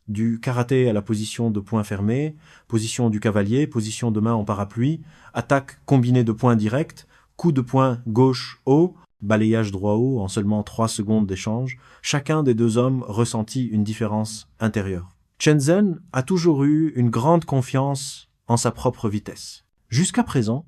du karaté à la position de poing fermé, position du cavalier, position de main en parapluie, attaque combinée de poings directs, coup de poing gauche haut, balayage droit haut en seulement 3 secondes d'échange. Chacun des deux hommes ressentit une différence intérieure. Chen Zhen a toujours eu une grande confiance en sa propre vitesse. Jusqu'à présent,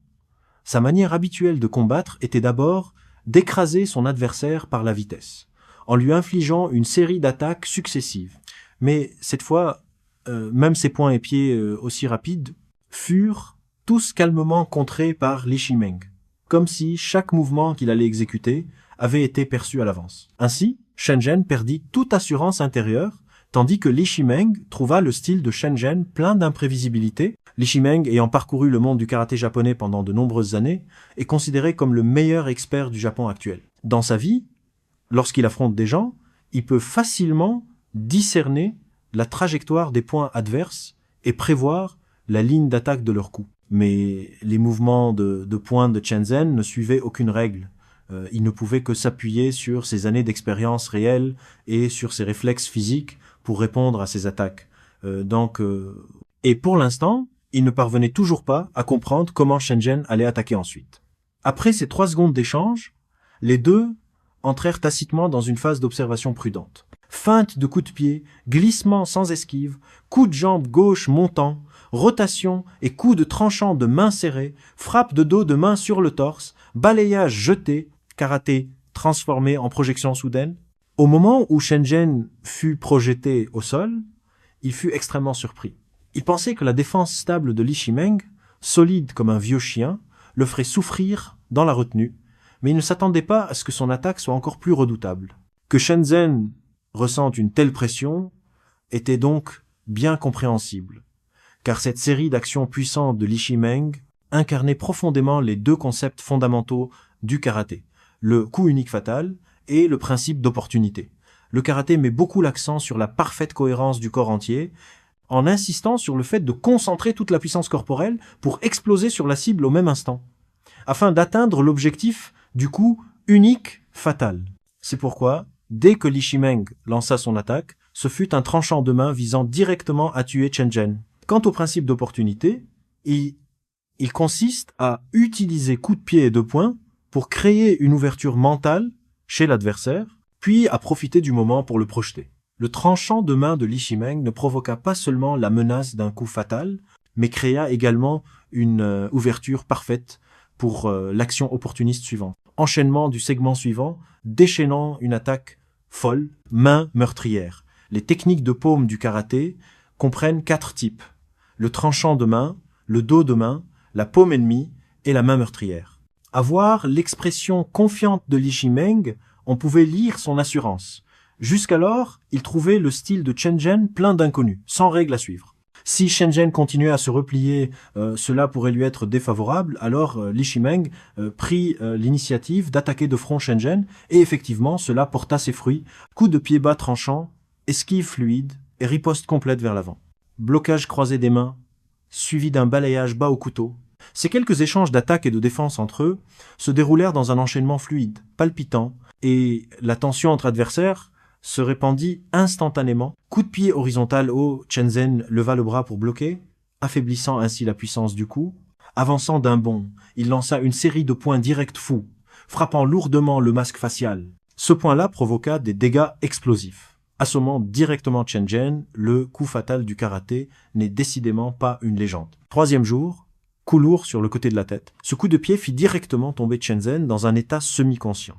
sa manière habituelle de combattre était d'abord d'écraser son adversaire par la vitesse, en lui infligeant une série d'attaques successives. Mais cette fois, même ses poings et pieds aussi rapides furent tous calmement contrés par Li Shimeng, comme si chaque mouvement qu'il allait exécuter avait été perçu à l'avance. Ainsi, Chen Zhen perdit toute assurance intérieure, tandis que Li Shimeng trouva le style de Chen Zhen plein d'imprévisibilité. Li Shimeng, ayant parcouru le monde du karaté japonais pendant de nombreuses années, est considéré comme le meilleur expert du Japon actuel. Dans sa vie, lorsqu'il affronte des gens, il peut facilement discerner la trajectoire des points adverses et prévoir la ligne d'attaque de leurs coups. Mais les mouvements de poing de Chen Zhen ne suivaient aucune règle. Il ne pouvait que s'appuyer sur ses années d'expérience réelle et sur ses réflexes physiques pour répondre à ses attaques. Et pour l'instant, il ne parvenait toujours pas à comprendre comment Chen Zhen allait attaquer ensuite. Après ces 3 secondes d'échange, les deux entrèrent tacitement dans une phase d'observation prudente. Feinte de coups de pied, glissement sans esquive, coup de jambe gauche montant, rotation et coup de tranchant de main serrée, frappe de dos de main sur le torse, balayage jeté, karaté transformé en projection soudaine. Au moment où Chen Zhen fut projeté au sol, il fut extrêmement surpris. Il pensait que la défense stable de Li Shimeng, solide comme un vieux chien, le ferait souffrir dans la retenue, mais il ne s'attendait pas à ce que son attaque soit encore plus redoutable. Que Chen Zhen ressente une telle pression était donc bien compréhensible, car cette série d'actions puissantes de Li Shimeng incarnait profondément les 2 concepts fondamentaux du karaté, le coup unique fatal et le principe d'opportunité. Le karaté met beaucoup l'accent sur la parfaite cohérence du corps entier, en insistant sur le fait de concentrer toute la puissance corporelle pour exploser sur la cible au même instant, afin d'atteindre l'objectif du coup unique fatal. C'est pourquoi, dès que Li Shimeng lança son attaque, ce fut un tranchant de main visant directement à tuer Chen Zhen. Quant au principe d'opportunité, il consiste à utiliser coups de pied et de poing pour créer une ouverture mentale chez l'adversaire, puis à profiter du moment pour le projeter. Le tranchant de main de Li Shimeng ne provoqua pas seulement la menace d'un coup fatal, mais créa également une ouverture parfaite pour l'action opportuniste suivante. Enchaînement du segment suivant, déchaînant une attaque folle, main meurtrière. Les techniques de paume du karaté comprennent 4 types. Le tranchant de main, le dos de main, la paume ennemie et la main meurtrière. À voir l'expression confiante de Li Shimeng, on pouvait lire son assurance. Jusqu'alors, il trouvait le style de Chen Zhen plein d'inconnus, sans règle à suivre. Si Chen Zhen continuait à se replier, cela pourrait lui être défavorable, alors Li Shimeng prit l'initiative d'attaquer de front Chen Zhen, et effectivement, cela porta ses fruits. Coup de pied bas tranchant, esquive fluide et riposte complète vers l'avant. Blocage croisé des mains, suivi d'un balayage bas au couteau. Ces quelques échanges d'attaque et de défense entre eux se déroulèrent dans un enchaînement fluide, palpitant, et la tension entre adversaires se répandit instantanément. Coup de pied horizontal haut, Chen Zhen leva le bras pour bloquer, affaiblissant ainsi la puissance du coup. Avançant d'un bond, il lança une série de points directs fous, frappant lourdement le masque facial. Ce point-là provoqua des dégâts explosifs. Assommant directement Chen Zhen, le coup fatal du karaté n'est décidément pas une légende. 3e jour, coup lourd sur le côté de la tête. Ce coup de pied fit directement tomber Chen Zhen dans un état semi-conscient.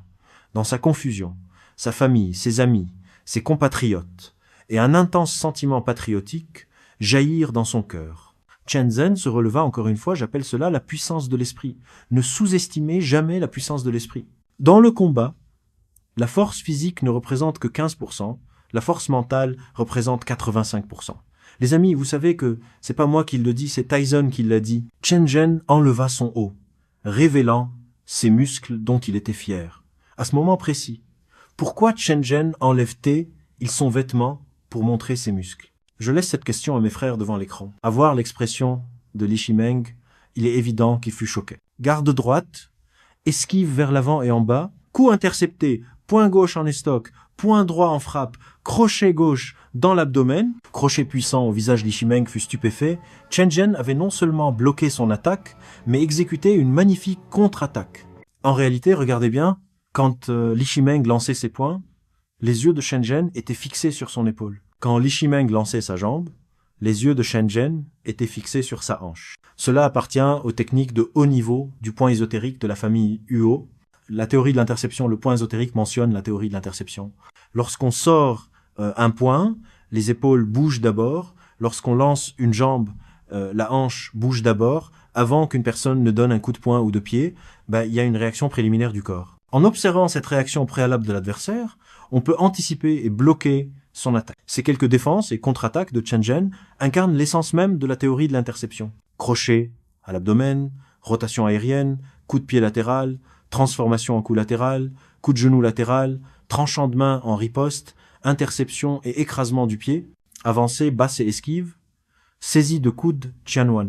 Dans sa confusion, sa famille, ses amis, ses compatriotes, et un intense sentiment patriotique jaillirent dans son cœur. Chen Zhen se releva encore une fois, j'appelle cela la puissance de l'esprit. Ne sous-estimez jamais la puissance de l'esprit. Dans le combat, la force physique ne représente que 15%, la force mentale représente 85%. Les amis, vous savez que c'est pas moi qui le dis, c'est Tyson qui l'a dit. Chen Zhen enleva son haut, révélant ses muscles dont il était fier. À ce moment précis, pourquoi Chen Zhen enlève-t-il son vêtement pour montrer ses muscles? Je laisse cette question à mes frères devant l'écran. À voir l'expression de Li Shimeng, il est évident qu'il fut choqué. Garde droite, esquive vers l'avant et en bas, coup intercepté, point gauche en estoc, point droit en frappe, crochet gauche dans l'abdomen, crochet puissant au visage d'Ishimeng fut stupéfait, Chen Zhen avait non seulement bloqué son attaque, mais exécuté une magnifique contre-attaque. En réalité, regardez bien, quand l'Ishimeng lançait ses poings, les yeux de Chen Zhen étaient fixés sur son épaule. Quand l'Ishimeng lançait sa jambe, les yeux de Chen Zhen étaient fixés sur sa hanche. Cela appartient aux techniques de haut niveau du point ésotérique de la famille Huo. La théorie de l'interception, le point ésotérique mentionne la théorie de l'interception. Lorsqu'on sort un point, les épaules bougent d'abord. Lorsqu'on lance une jambe, la hanche bouge d'abord. Avant qu'une personne ne donne un coup de poing ou de pied, il y a une réaction préliminaire du corps. En observant cette réaction préalable de l'adversaire, on peut anticiper et bloquer son attaque. Ces quelques défenses et contre-attaques de Chen Zhen incarnent l'essence même de la théorie de l'interception. Crochet à l'abdomen, rotation aérienne, coup de pied latéral, transformation en coup latéral, coup de genou latéral, tranchant de main en riposte, interception et écrasement du pied, avancée, basse et esquive, saisie de coude Qianwan.